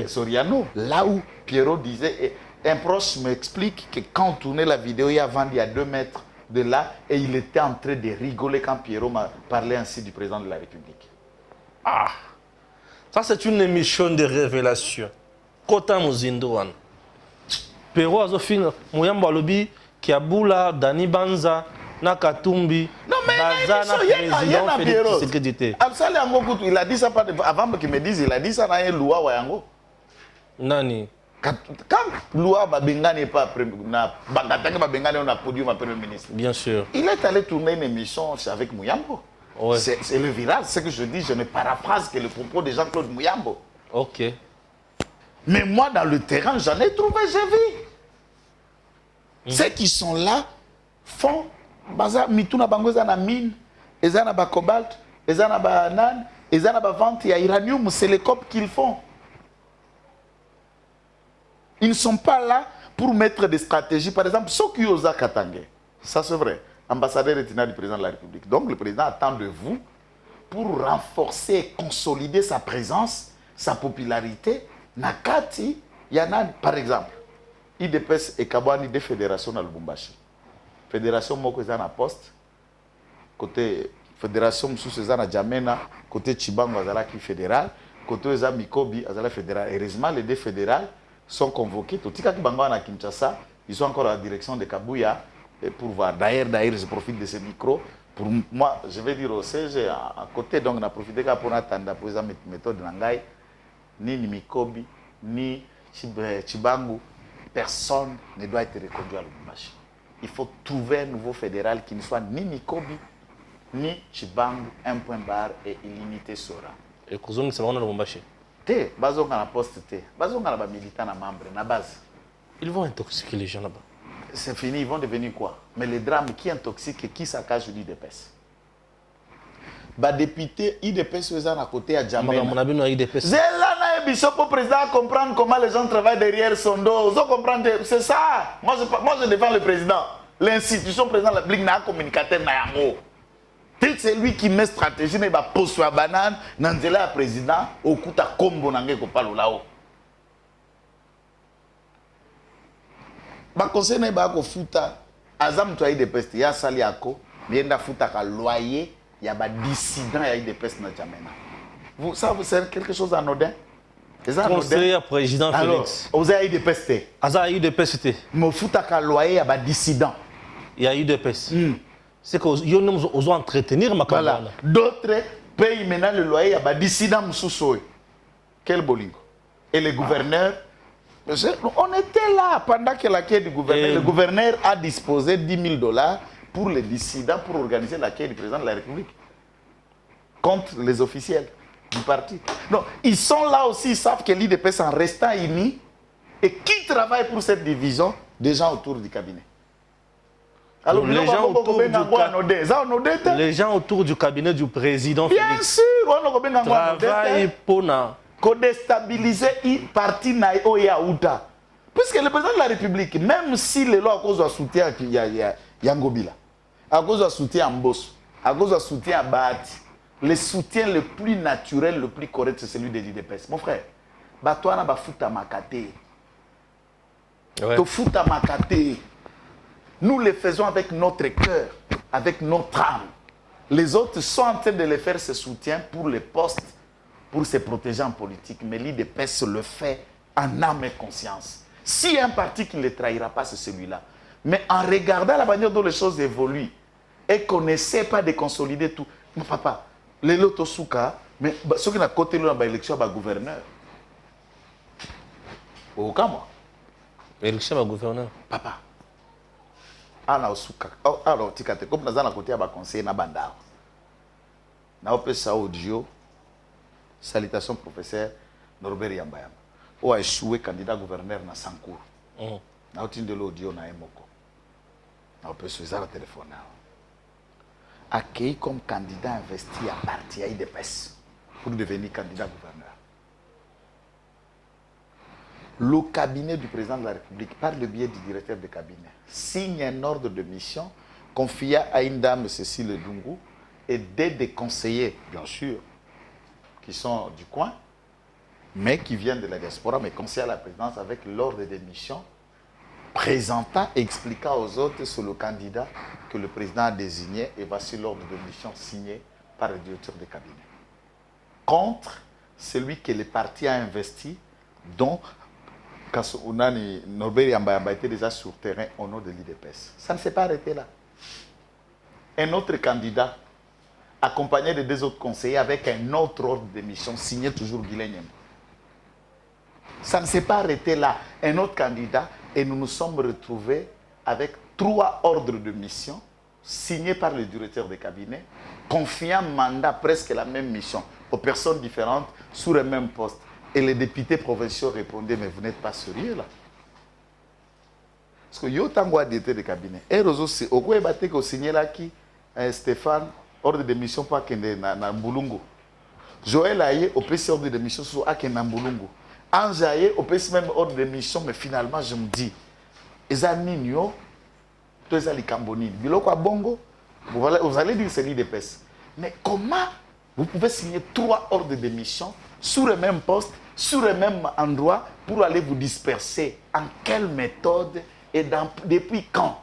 Soriano, là où Pierrot disait, un proche m'explique que quand on tournait la vidéo, il y a vendu à 2 mètres de là, et il était en train de rigoler quand Pierrot m'a parlé ainsi du président de la République. Ah, ça c'est une émission de révélation. Kota Mouzindoan. Pierrot Azofine, Mouyamba Lobi, Kiaboula, Dani Banza, Nakatumbi, non, mais président Félix Tshisekedi. Il a dit ça avant qu'il me dise, il a dit ça dans un loi Wayango. Nani? Quand loi Babenga n'est pas Babenga on a produit ma premier ministre. Bien sûr. Il est allé tourner une émission avec Mouyambo. Ouais. C'est le virage, ce que je dis, je ne paraphrase que le propos de Jean-Claude Mouyambo. Ok. Mais moi, dans le terrain, j'en ai trouvé, j'ai vu. Ceux qui sont là font baza mituna bango za na mine, eza na ba cobalt, eza na ba nan, eza na ba vente ya uranium, c'est les copes qu'ils font. Ils ne sont pas là pour mettre des stratégies. Par exemple, ceux qui osent Katangé, ça c'est vrai, ambassadeur rétinal du président de la République. Donc le président attend de vous pour renforcer et consolider sa présence, sa popularité. Nakati, Yana, par exemple, IDPS et Kabani des fédérations à Lubumbashi. Fédération Moko Zana Poste, côté Fédération Moussou Zana Djamena, côté Chibango Azala qui fédéral, côté Zana Mikobi Azala fédéral. Heureusement, les deux fédérales sont convoqués. Tout ce qui est à Kinshasa, ils sont encore à la direction de Kabouya pour voir. D'ailleurs, je profite de ce micro. Pour moi, je vais dire au CG, à côté, donc, on a profité pour attendre pour la méthode Nangai, ni Mikobi, ni Chibangu, personne ne doit être reconduit à Lubumbashi. Il faut trouver un nouveau fédéral qui ne soit ni Mikobi, ni Chibangu, un point barre et illimité Sora. Et Kouzoni, c'est vraiment Lubumbashi. Té, bazonga na poste té, bazonga na ba militant na membre na base. Ils vont intoxiquer les gens là-bas. C'est fini, ils vont devenir quoi? Mais les drames qui intoxiquent et qui saccagent l'IDPS. Ba député IDPS eza na côté à Djamena. Mon avis, non IDPS. Zela na ebiso pour président comprendre comment les gens travaillent derrière son dos. Vous comprenez? C'est ça. Moi je défends le président. L'institution président de la République n'a un communicateur na yango. C'est lui qui met stratégie, mais il va poser la banane, Nanzela président, au coup de combo nangé ko palo là-haut. Ba conseil n'est pas ko futa, azam to de peste, ya sali ako, yenda futa ka loyer, ya ba dissident ya de peste na Djamena. Vous ça vous c'est quelque chose d'anodin? Conseiller président Félix. Vous avez de peste. Aza eu de peste. Mo futa ka loyer ya ba dissident. Il y a eu de peste. C'est qu'ils ont entretenir ma campagne. Voilà. D'autres payent maintenant le loyer à dissident Moussousoy. Quel bolingo. Et les gouverneurs, On était là pendant que la quai du gouverneur. Le gouverneur a disposé $10,000 pour les dissidents pour organiser la quai du président de la République contre les officiels du parti. Non, ils sont là aussi, ils savent que l'IDPS en restant unis. Et qui travaille pour cette division? Des gens autour du cabinet. Alors, les gens autour du cabinet du président bien Félix sûr, travaillent pour déstabiliser le parti Naïo et Aouta. Puisque le président de la République, même si les lois à cause de soutien Yangobila, à cause de soutien Mbos, à cause de soutien Bahati, le soutien le plus naturel, le plus correct, c'est celui des IDPS. Mon frère, toi, tu as foutu à Makate. Tu foutu à Makate. Nous le faisons avec notre cœur, avec notre âme. Les autres sont en train de le faire ce soutien pour les postes, pour se protéger en politique. Mais l'IDPS le fait en âme et conscience. S'il y a un parti qui ne le trahira pas, c'est celui-là. Mais en regardant la manière dont les choses évoluent et qu'on n'essaie pas de consolider tout, mon papa, les Lotosouka, mais ceux qui ont côté de l'élection, c'est le gouverneur. Au cas, moi. L'élection du gouverneur. Papa. Alors, comme nous avons côté à conseiller na banda. Na opesa audio. Salutations professeur Norbert Yambayama. O a échoué candidat gouverneur na Sankour. Na otinde l'audio na Emoko. Na opesa ça le téléphone. Accueilli comme candidat investi à partir IDPS pour devenir candidat gouverneur. Le cabinet du président de la République, par le biais du directeur de cabinet, signe un ordre de mission confié à une dame, Cécile Dungu, et des conseillers, bien sûr, qui sont du coin, mais qui viennent de la diaspora, mais conseillers à la présidence avec l'ordre de mission, présentant et expliquant aux autres sur le candidat que le président a désigné, et voici l'ordre de mission signé par le directeur de cabinet. Contre celui que le parti a investi, dont Norbert Yambayamba était déjà sur terrain au nom de l'IDPS. Ça ne s'est pas arrêté là. Un autre candidat, accompagné de deux autres conseillers, avec un autre ordre de mission, signé toujours Guilain. Ça ne s'est pas arrêté là. Un autre candidat, et nous nous sommes retrouvés avec 3 ordres de mission, signés par le directeur de cabinet, confiant mandat presque la même mission, aux personnes différentes, sur le même poste. Et les députés provinciaux répondaient, mais vous n'êtes pas sérieux là. Parce que yo tango directeur de cabinet. Et Rozo, au quoi est-ce que signé là qui Stéphane, ordre de mission pour Akende na Mbulungu. Joël Aye, au PC ordre de mission sur Akende na Mbulungu. Ange Aye, au PC même ordre de mission, mais finalement je me dis, Ezanino, toi Ezali Kambonine, Biloko Bongo, vous allez dire c'est l'IDPS. Mais comment vous pouvez signer 3 ordres de mission sur le même poste, sur le même endroit, pour aller vous disperser? En quelle méthode et depuis quand?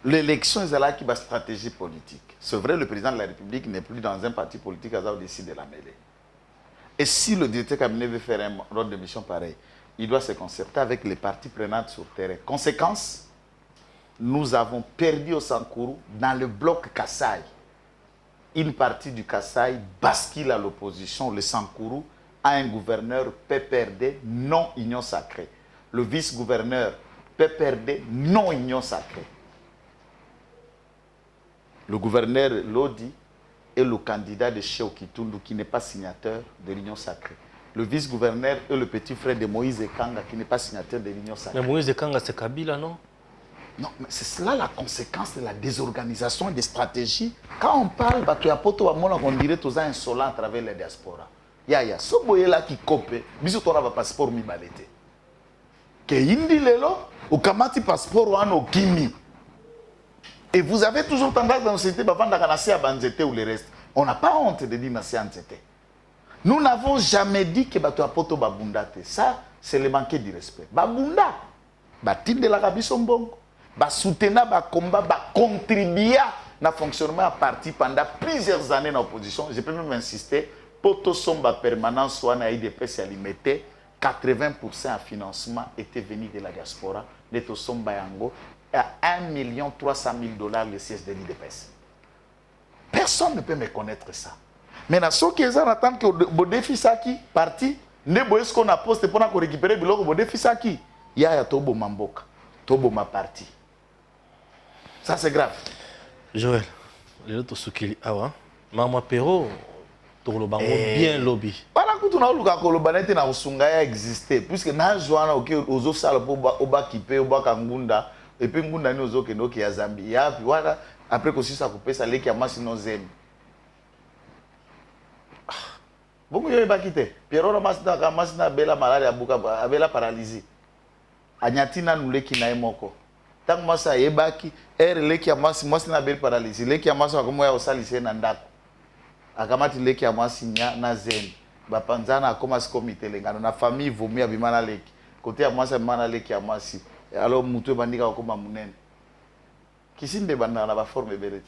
L'élection est là qui va stratégie politique. C'est vrai, le président de la République n'est plus dans un parti politique, à décide de la mêler. Et si le directeur cabinet veut faire un ordre de mission pareil, il doit se concerter avec les parties prenantes sur terrain. Conséquence, nous avons perdu au Sankourou dans le bloc Kassai. Une partie du Kassai bascule à l'opposition. Le Sankourou a un gouverneur PPRD non union sacrée. Le vice-gouverneur PPRD non union sacrée. Le gouverneur Lodi est le candidat de Cheo Kitundu qui n'est pas signateur de l'union sacrée. Le vice-gouverneur est le petit frère de Moïse Ekanga qui n'est pas signateur de l'union sacrée. Mais Moïse Ekanga, c'est Kabila, non? Non, mais c'est cela la conséquence de la désorganisation et des stratégies. Quand on parle, on dirait que tu as insolent à travers la diaspora. Yaya, ce boy-là qui copie, bisous, tu as un passeport mi-balete. Que indi lelo, ou kamati passeport ou an kimi. Et vous avez toujours tendance dans nos sociétés à Banzete ou le reste. On n'a pas honte de dire Nassi Anzete. Nous n'avons jamais dit que tu as poto babundate. Ça, c'est le manquer du respect. Babunda, batinde la kabisombongo. Soutenir le combat, contribuer à fonctionnement à parti pendant plusieurs années dans l'opposition. Je peux même insister, pour tout son permanence, soit dans l'IDPS, 80% en financement était venu de la diaspora. De tout son bayango à $1,300,000 le siège de l'IDPS. Personne ne peut me connaître ça. Maintenant, ceux qui attendent que le défi ça qui parti, Nebo est-ce qu'on a posté pour récupérer biloko bo defisaki. Ya tobo mamboka. Tobo ma partie. Ça c'est grave. Joël, les autres soukili awa. Maman Perro, to lo bango bien lobby. Voilà que tu n'as pas koloba nete na usunga ya exister puisque na joana OK ozo sala po oba kipe oba kangunda et puis ngunda ni ozo kendo ki ya Zambie. Ya puis voilà après que ça couper ça leki ya masi no zem. Bongo yo ba kite. Pierrot na masi na bela malaria buka abela paralysie. Anyatina nuleki na emoko. Tant masa yebaki leki ya masi na bela paralysie. Leki ya masi akomo ya osalise na ndako. Akamati leki ya masi nya na zen. Bapanzana akoma sikomite lengano na famille vomi abimana leki. Côté ya masi abimana leki ya masi. Alors mutu bandika akoma munene. Kisinde banda na ba forme berete.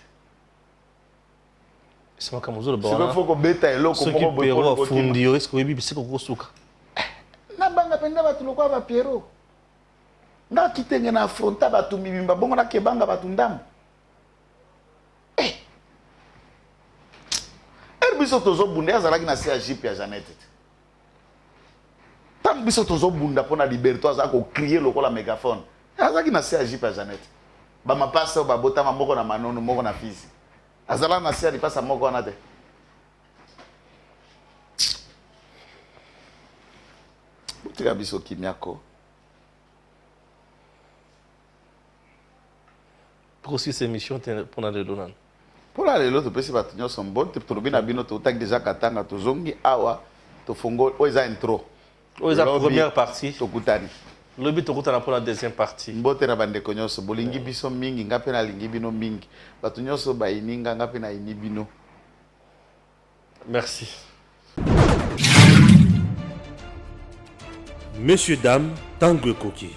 C'est moi comme le bon. Il faut que beta elo ko mo boy ko fundi yo est-ce que bibi c'est ko suka. Na banga penda batu lokwa ba Pierrot. Nga kitenge na affronta batu mibimba bongo na kebanga batu ndambo. Biso tozo bunda azalaki na CAJP ya Janette. Tant biso tozo bunda pona liberté azako crier lokola mégaphone. Azalaki na CAJP ya Janette. Ba mapasa ba botama moko na manono moko na fils. Azala na CAJP pasa moko na te. Tika biso kimiako. Pour aussi ces missions pour la Donan. Pour aller l'autre pays va tenir son bon tu trouves bien bino tu tak déjà katanga to zongi awa to fongo oza intro oza première partie to kutani lobi to kutana pour la deuxième partie mbote na bande konyoso bolingi biso mingi ngape na lingi bino mingi batu nyonso ba ininga ngape na ini bino. Merci. Messieurs dames, Tanguy Koki.